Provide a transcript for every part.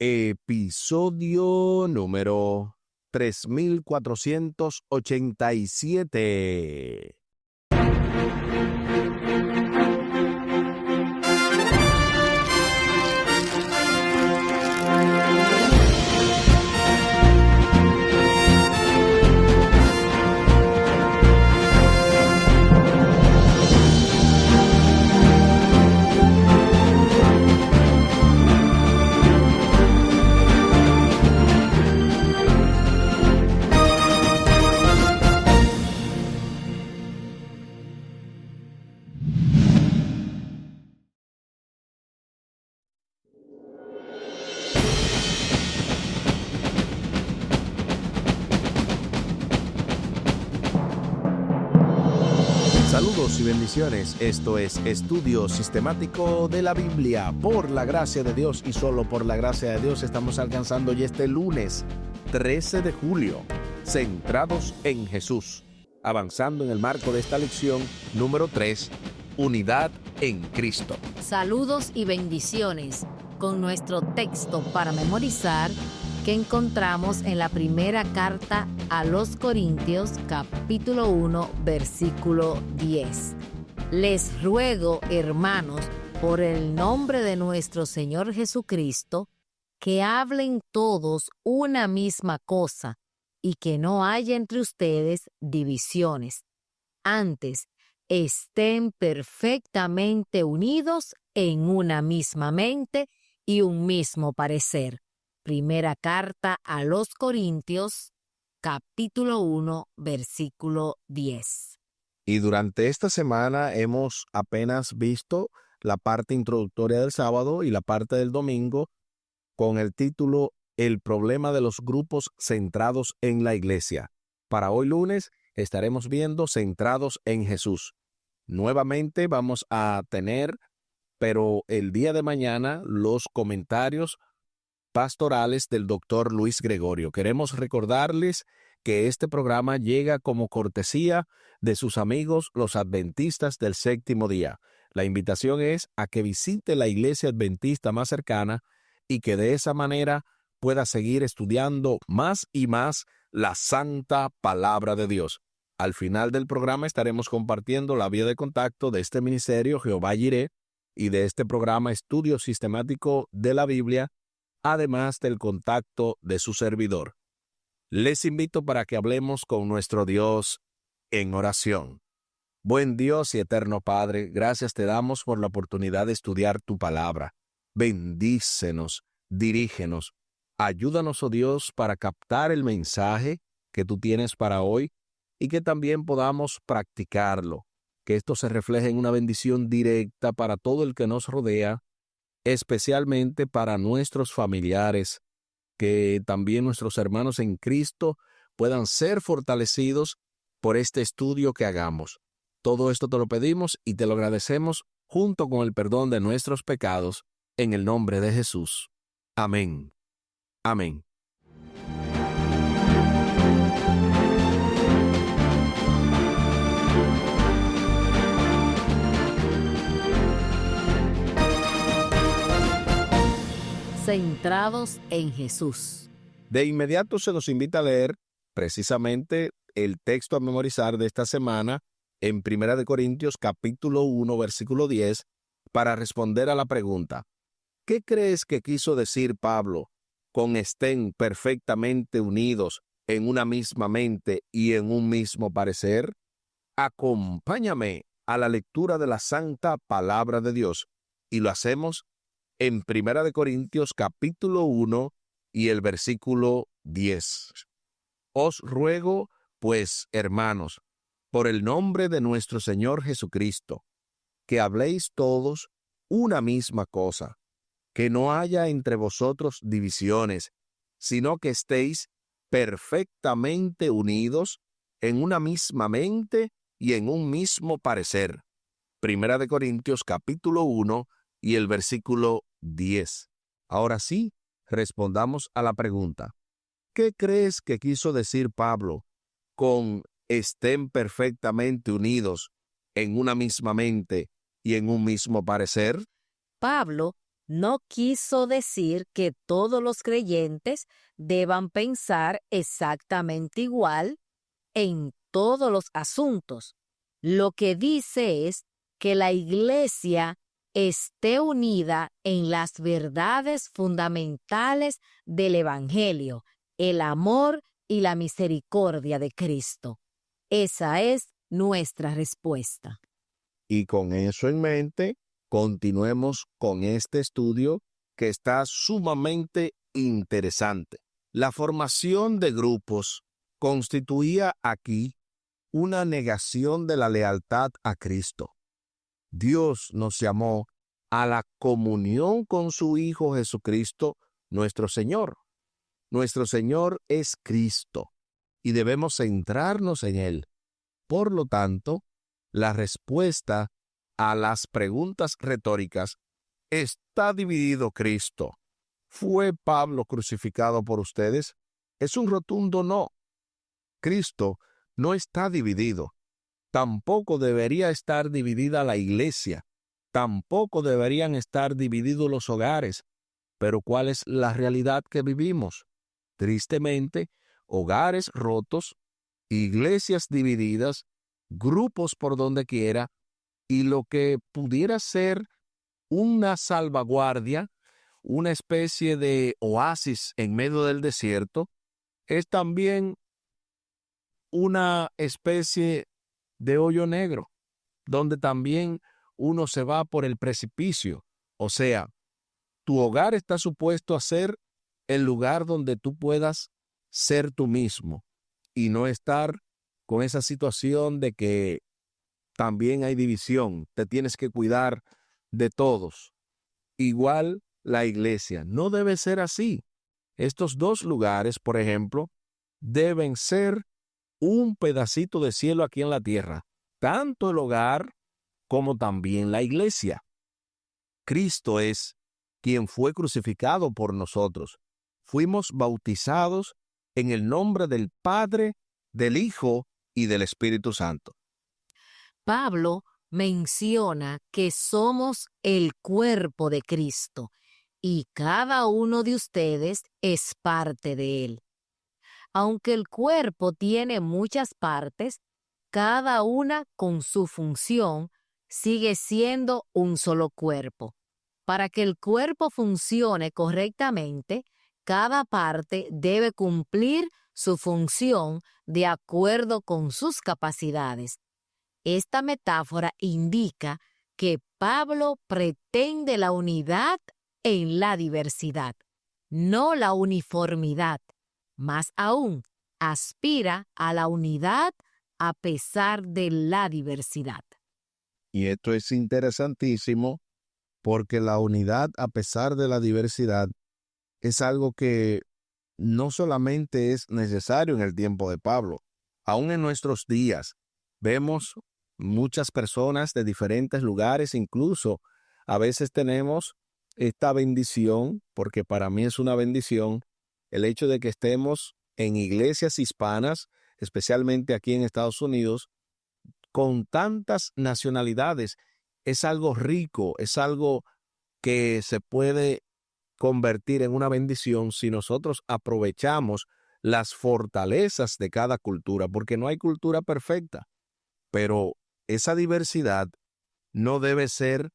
Episodio número 3487. Saludos y bendiciones. Esto es Estudio Sistemático de la Biblia. Por la gracia de Dios y solo por la gracia de Dios estamos alcanzando ya este lunes 13 de julio, centrados en Jesús, avanzando en el marco de esta lección número 3, Unidad en Cristo. Saludos y bendiciones con nuestro texto para memorizar que encontramos en la primera carta a los Corintios, capítulo 1, versículo 10. Les ruego, hermanos, por el nombre de nuestro Señor Jesucristo, que hablen todos una misma cosa y que no haya entre ustedes divisiones. Antes, estén perfectamente unidos en una misma mente y un mismo parecer. Primera carta a los Corintios, capítulo 1, versículo 10. Y durante esta semana hemos apenas visto la parte introductoria del sábado y la parte del domingo con el título El problema de los grupos centrados en la iglesia. Para hoy lunes estaremos viendo centrados en Jesús. Nuevamente vamos a tener, pero el día de mañana, los comentarios pastorales del Dr. Luis Gregorio. Queremos recordarles que este programa llega como cortesía de sus amigos los adventistas del séptimo día. La invitación es a que visite la iglesia adventista más cercana y que de esa manera pueda seguir estudiando más y más la santa palabra de Dios. Al final del programa estaremos compartiendo la vía de contacto de este ministerio Jehová Jireh y de este programa Estudio Sistemático de la Biblia, además del contacto de su servidor. Les invito para que hablemos con nuestro Dios en oración. Buen Dios y eterno Padre, gracias te damos por la oportunidad de estudiar tu palabra. Bendícenos, dirígenos. Ayúdanos, oh Dios, para captar el mensaje que tú tienes para hoy y que también podamos practicarlo. Que esto se refleje en una bendición directa para todo el que nos rodea, especialmente para nuestros familiares, que también nuestros hermanos en Cristo puedan ser fortalecidos por este estudio que hagamos. Todo esto te lo pedimos y te lo agradecemos junto con el perdón de nuestros pecados, en el nombre de Jesús. Amén. Amén. Centrados en Jesús. De inmediato se nos invita a leer precisamente el texto a memorizar de esta semana en 1 Corintios capítulo 1 versículo 10 para responder a la pregunta: ¿qué crees que quiso decir Pablo con estén perfectamente unidos en una misma mente y en un mismo parecer? Acompáñame a la lectura de la santa palabra de Dios y lo hacemos en 1 Corintios capítulo 1 y el versículo 10. Os ruego, pues, hermanos, por el nombre de nuestro Señor Jesucristo, que habléis todos una misma cosa, que no haya entre vosotros divisiones, sino que estéis perfectamente unidos en una misma mente y en un mismo parecer. 1 Corintios capítulo 1 y el versículo 10. Ahora sí, respondamos a la pregunta: ¿qué crees que quiso decir Pablo con estén perfectamente unidos en una misma mente y en un mismo parecer? Pablo no quiso decir que todos los creyentes deban pensar exactamente igual en todos los asuntos. Lo que dice es que la iglesia esté unida en las verdades fundamentales del Evangelio, el amor y la misericordia de Cristo. Esa es nuestra respuesta. Y con eso en mente, continuemos con este estudio que está sumamente interesante. La formación de grupos constituía aquí una negación de la lealtad a Cristo. Dios nos llamó a la comunión con su Hijo Jesucristo, nuestro Señor. Nuestro Señor es Cristo y debemos centrarnos en Él. Por lo tanto, la respuesta a las preguntas retóricas: ¿está dividido Cristo? ¿Fue Pablo crucificado por ustedes? Es un rotundo no. Cristo no está dividido. Tampoco debería estar dividida la iglesia. Tampoco deberían estar divididos los hogares. Pero ¿cuál es la realidad que vivimos? Tristemente, hogares rotos, iglesias divididas, grupos por donde quiera, y lo que pudiera ser una salvaguardia, una especie de oasis en medio del desierto, es también una especie de hoyo negro, donde también uno se va por el precipicio. O sea, tu hogar está supuesto a ser el lugar donde tú puedas ser tú mismo y no estar con esa situación de que también hay división, te tienes que cuidar de todos. Igual la iglesia, no debe ser así. Estos dos lugares, por ejemplo, deben ser un pedacito de cielo aquí en la tierra, tanto el hogar como también la iglesia. Cristo es quien fue crucificado por nosotros. Fuimos bautizados en el nombre del Padre, del Hijo y del Espíritu Santo. Pablo menciona que somos el cuerpo de Cristo y cada uno de ustedes es parte de él. Aunque el cuerpo tiene muchas partes, cada una con su función, sigue siendo un solo cuerpo. Para que el cuerpo funcione correctamente, cada parte debe cumplir su función de acuerdo con sus capacidades. Esta metáfora indica que Pablo pretende la unidad en la diversidad, no la uniformidad. Más aún, aspira a la unidad a pesar de la diversidad. Y esto es interesantísimo porque la unidad a pesar de la diversidad es algo que no solamente es necesario en el tiempo de Pablo. Aún en nuestros días vemos muchas personas de diferentes lugares, incluso a veces tenemos esta bendición, porque para mí es una bendición, el hecho de que estemos en iglesias hispanas, especialmente aquí en Estados Unidos, con tantas nacionalidades. Es algo rico, es algo que se puede convertir en una bendición si nosotros aprovechamos las fortalezas de cada cultura, porque no hay cultura perfecta, pero esa diversidad no debe ser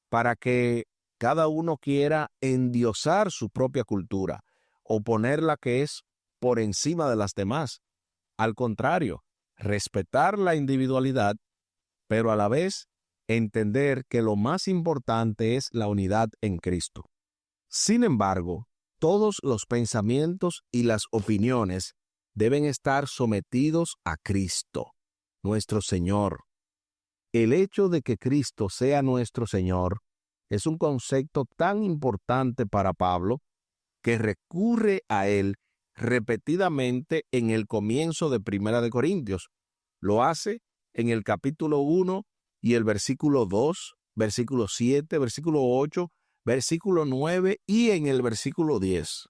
para que cada uno quiera endiosar su propia cultura o ponerla que es por encima de las demás. Al contrario, respetar la individualidad, pero a la vez entender que lo más importante es la unidad en Cristo. Sin embargo, todos los pensamientos y las opiniones deben estar sometidos a Cristo, nuestro Señor. El hecho de que Cristo sea nuestro Señor es un concepto tan importante para Pablo que recurre a él repetidamente en el comienzo de Primera de Corintios. Lo hace en el capítulo 1 y el versículo 2, versículo 7, versículo 8, versículo 9 y en el versículo 10.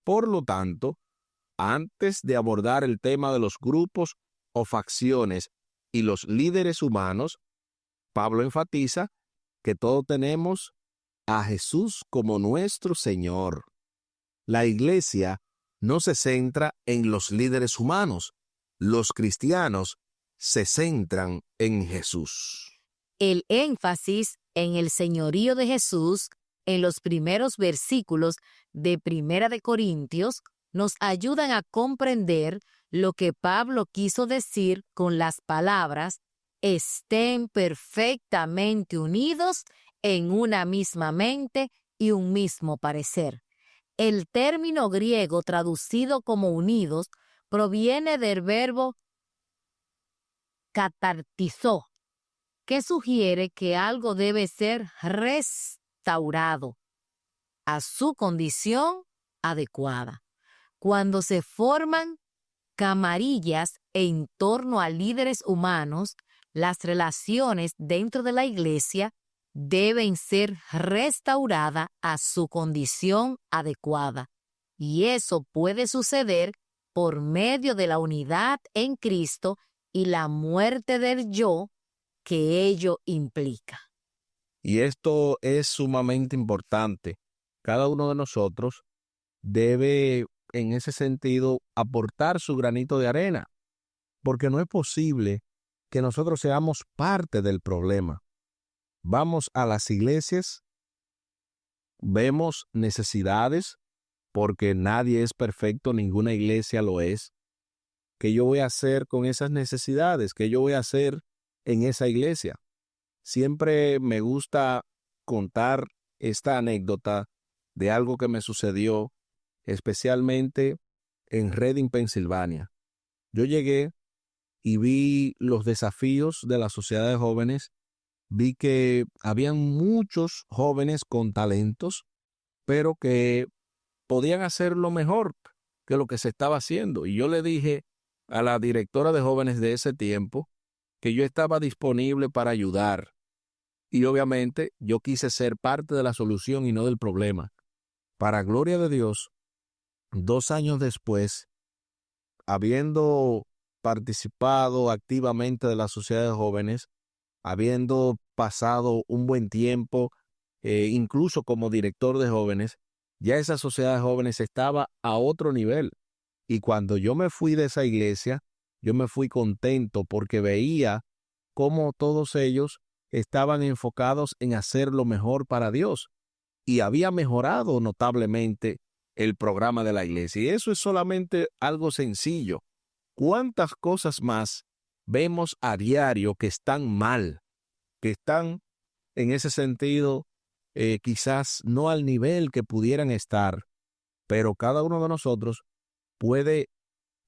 Por lo tanto, antes de abordar el tema de los grupos o facciones y los líderes humanos, Pablo enfatiza que todos tenemos a Jesús como nuestro Señor. La iglesia no se centra en los líderes humanos. Los cristianos se centran en Jesús. El énfasis en el señorío de Jesús en los primeros versículos de Primera de Corintios nos ayudan a comprender lo que Pablo quiso decir con las palabras: estén perfectamente unidos en una misma mente y un mismo parecer. El término griego traducido como unidos proviene del verbo catartizó, que sugiere que algo debe ser restaurado a su condición adecuada. Cuando se forman camarillas en torno a líderes humanos, las relaciones dentro de la iglesia deben ser restauradas a su condición adecuada. Y eso puede suceder por medio de la unidad en Cristo y la muerte del yo que ello implica. Y esto es sumamente importante. Cada uno de nosotros debe, en ese sentido, aportar su granito de arena, porque no es posible que nosotros seamos parte del problema. Vamos a las iglesias, vemos necesidades, porque nadie es perfecto, ninguna iglesia lo es. ¿Qué yo voy a hacer con esas necesidades? ¿Qué yo voy a hacer en esa iglesia? Siempre me gusta contar esta anécdota de algo que me sucedió, especialmente en Reading, Pensilvania. Yo llegué y vi los desafíos de la sociedad de jóvenes. Vi que habían muchos jóvenes con talentos, pero que podían hacerlo mejor que lo que se estaba haciendo. Y yo le dije a la directora de jóvenes de ese tiempo que yo estaba disponible para ayudar. Y obviamente yo quise ser parte de la solución y no del problema. Para gloria de Dios, 2 años después, habiendo participado activamente de la sociedad de jóvenes, habiendo pasado un buen tiempo, incluso como director de jóvenes, ya esa sociedad de jóvenes estaba a otro nivel. Y cuando yo me fui de esa iglesia, yo me fui contento porque veía cómo todos ellos estaban enfocados en hacer lo mejor para Dios. Y había mejorado notablemente el programa de la iglesia. Y eso es solamente algo sencillo. ¿Cuántas cosas más vemos a diario que están mal, que están en ese sentido quizás no al nivel que pudieran estar, pero cada uno de nosotros puede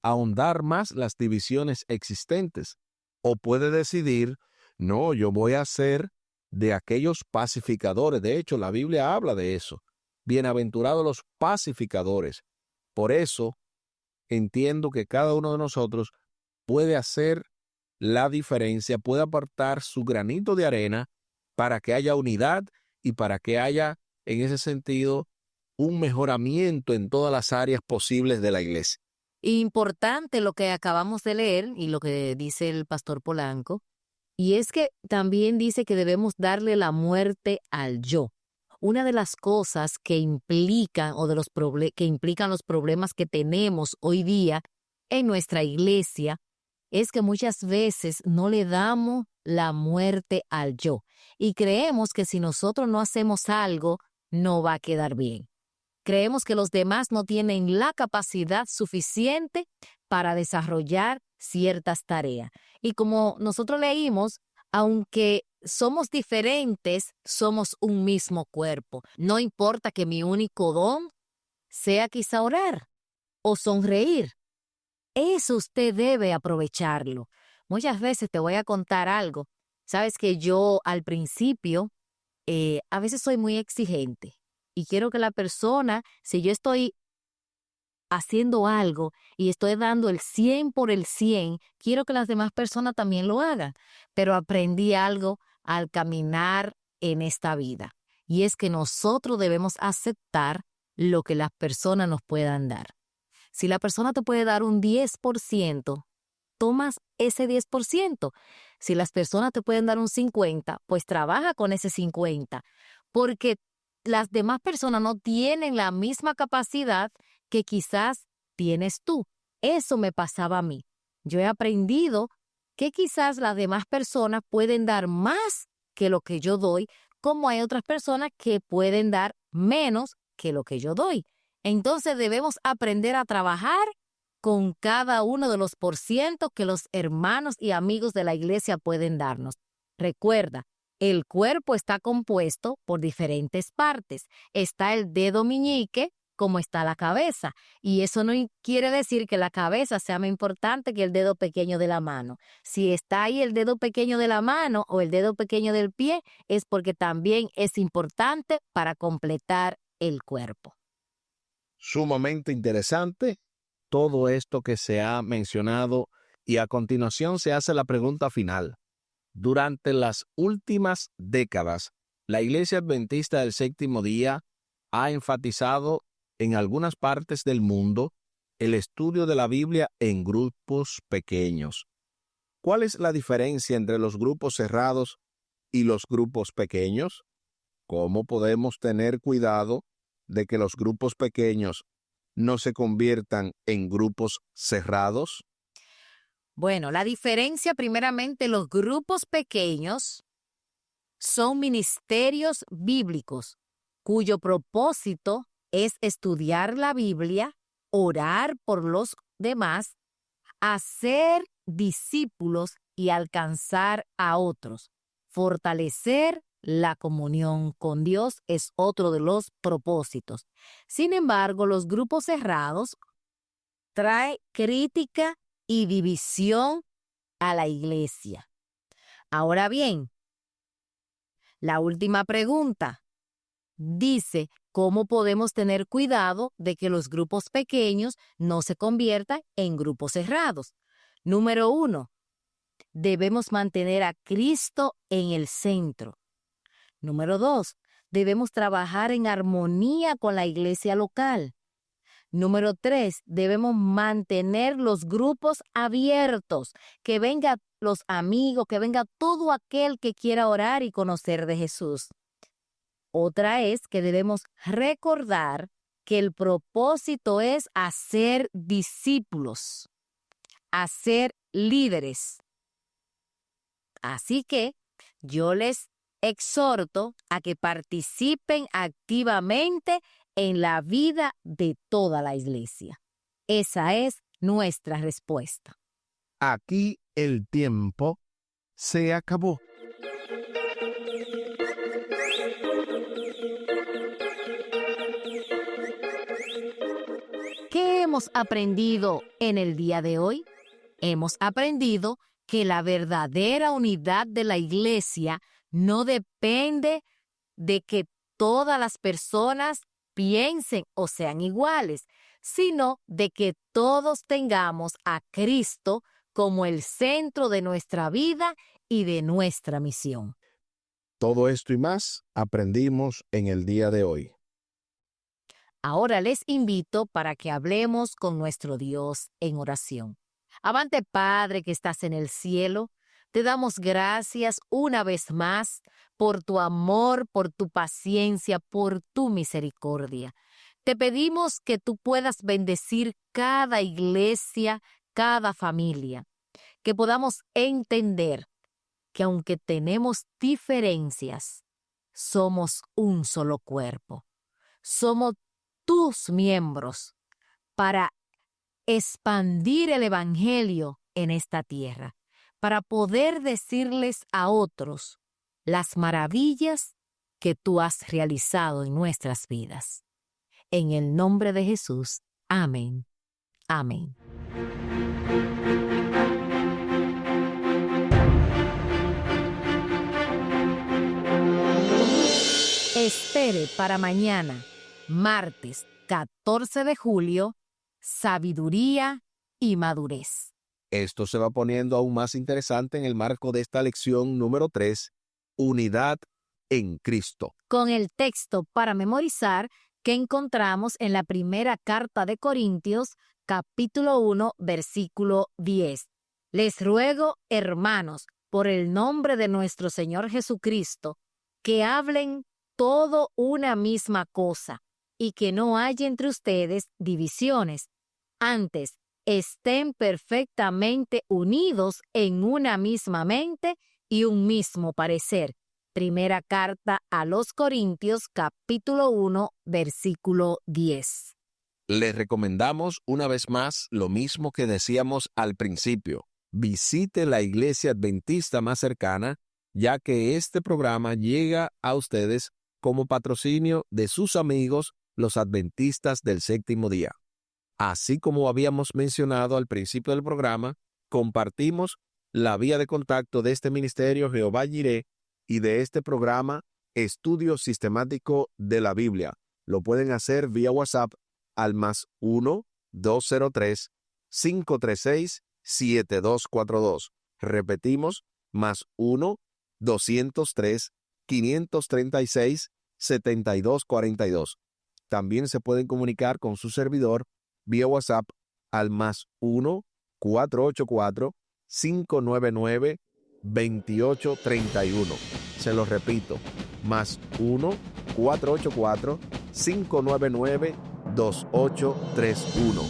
ahondar más las divisiones existentes o puede decidir, no, yo voy a ser de aquellos pacificadores? De hecho, la Biblia habla de eso. Bienaventurados los pacificadores. Por eso entiendo que cada uno de nosotros puede hacer la diferencia, puede apartar su granito de arena para que haya unidad y para que haya, en ese sentido, un mejoramiento en todas las áreas posibles de la iglesia. Importante lo que acabamos de leer y lo que dice el pastor Polanco, y es que también dice que debemos darle la muerte al yo. Una de las cosas que implican que implican los problemas que tenemos hoy día en nuestra iglesia es que muchas veces no le damos la muerte al yo y creemos que si nosotros no hacemos algo, no va a quedar bien. Creemos que los demás no tienen la capacidad suficiente para desarrollar ciertas tareas. Y como nosotros leímos, aunque somos diferentes, somos un mismo cuerpo. No importa que mi único don sea quizá orar o sonreír. Eso usted debe aprovecharlo. Muchas veces te voy a contar algo. Sabes que yo al principio a veces soy muy exigente y quiero que la persona, si yo estoy haciendo algo y estoy dando el 100 por el 100, quiero que las demás personas también lo hagan. Pero aprendí algo al caminar en esta vida, y es que nosotros debemos aceptar lo que las personas nos puedan dar. Si la persona te puede dar un 10%, tomas ese 10%. Si las personas te pueden dar un 50%, pues trabaja con ese 50%, porque las demás personas no tienen la misma capacidad que quizás tienes tú. Eso me pasaba a mí. Yo he aprendido que quizás las demás personas pueden dar más que lo que yo doy, como hay otras personas que pueden dar menos que lo que yo doy. Entonces debemos aprender a trabajar con cada uno de los porcientos que los hermanos y amigos de la iglesia pueden darnos. Recuerda, el cuerpo está compuesto por diferentes partes. Está el dedo meñique, como está la cabeza. Y eso no quiere decir que la cabeza sea más importante que el dedo pequeño de la mano. Si está ahí el dedo pequeño de la mano o el dedo pequeño del pie, es porque también es importante para completar el cuerpo. Sumamente interesante todo esto que se ha mencionado, y a continuación se hace la pregunta final. Durante las últimas décadas, la Iglesia Adventista del Séptimo Día ha enfatizado en algunas partes del mundo el estudio de la Biblia en grupos pequeños. ¿Cuál es la diferencia entre los grupos cerrados y los grupos pequeños? ¿Cómo podemos tener cuidado de que los grupos pequeños no se conviertan en grupos cerrados? Bueno, la diferencia primeramente, los grupos pequeños son ministerios bíblicos cuyo propósito es estudiar la Biblia, orar por los demás, hacer discípulos y alcanzar a otros. Fortalecer la comunión con Dios es otro de los propósitos. Sin embargo, los grupos cerrados traen crítica y división a la iglesia. Ahora bien, la última pregunta dice, ¿cómo podemos tener cuidado de que los grupos pequeños no se conviertan en grupos cerrados? Número 1, debemos mantener a Cristo en el centro. Número 2, debemos trabajar en armonía con la iglesia local. Número 3, debemos mantener los grupos abiertos, que vengan los amigos, que venga todo aquel que quiera orar y conocer de Jesús. Otra es que debemos recordar que el propósito es hacer discípulos, hacer líderes. Así que yo les exhorto a que participen activamente en la vida de toda la iglesia. Esa es nuestra respuesta. Aquí el tiempo se acabó. ¿Qué hemos aprendido en el día de hoy? Hemos aprendido que la verdadera unidad de la iglesia no depende de que todas las personas piensen o sean iguales, sino de que todos tengamos a Cristo como el centro de nuestra vida y de nuestra misión. Todo esto y más aprendimos en el día de hoy. Ahora les invito para que hablemos con nuestro Dios en oración. Amante Padre que estás en el cielo, te damos gracias una vez más por tu amor, por tu paciencia, por tu misericordia. Te pedimos que tú puedas bendecir cada iglesia, cada familia, que podamos entender que aunque tenemos diferencias, somos un solo cuerpo. Somos tus miembros para expandir el evangelio en esta tierra, para poder decirles a otros las maravillas que tú has realizado en nuestras vidas. En el nombre de Jesús. Amén. Amén. Espere para mañana, martes 14 de julio, sabiduría y madurez. Esto se va poniendo aún más interesante en el marco de esta lección número 3, unidad en Cristo. Con el texto para memorizar que encontramos en la primera carta de Corintios, capítulo 1, versículo 10. Les ruego, hermanos, por el nombre de nuestro Señor Jesucristo, que hablen todo una misma cosa, y que no haya entre ustedes divisiones. Antes, estén perfectamente unidos en una misma mente y un mismo parecer. Primera carta a los Corintios, capítulo 1, versículo 10. Les recomendamos una vez más lo mismo que decíamos al principio. Visite la iglesia adventista más cercana, ya que este programa llega a ustedes como patrocinio de sus amigos, los adventistas del séptimo día. Así como habíamos mencionado al principio del programa, compartimos la vía de contacto de este ministerio Jehová Jireh y de este programa Estudio Sistemático de la Biblia. Lo pueden hacer vía WhatsApp al +1-203-536-7242. Repetimos, +1-203-536-7242. También se pueden comunicar con su servidor vía WhatsApp al +1-484-599-2831. Se los repito, +1-484-599-2831.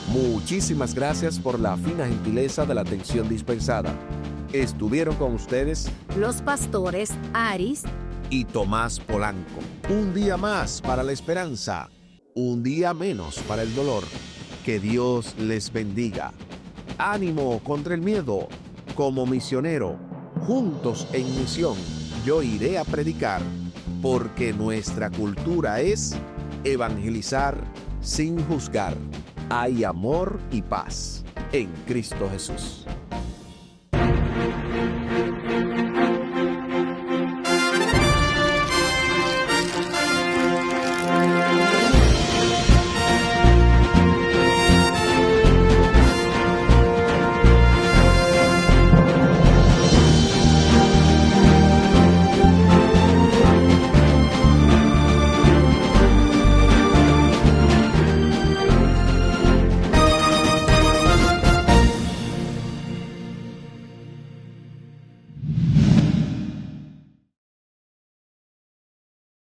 Muchísimas gracias por la fina gentileza de la atención dispensada. Estuvieron con ustedes los pastores Aris y Tomás Polanco. Un día más para la esperanza, un día menos para el dolor. Que Dios les bendiga. Ánimo contra el miedo. Como misionero, juntos en misión, yo iré a predicar, porque nuestra cultura es evangelizar sin juzgar. Hay amor y paz en Cristo Jesús.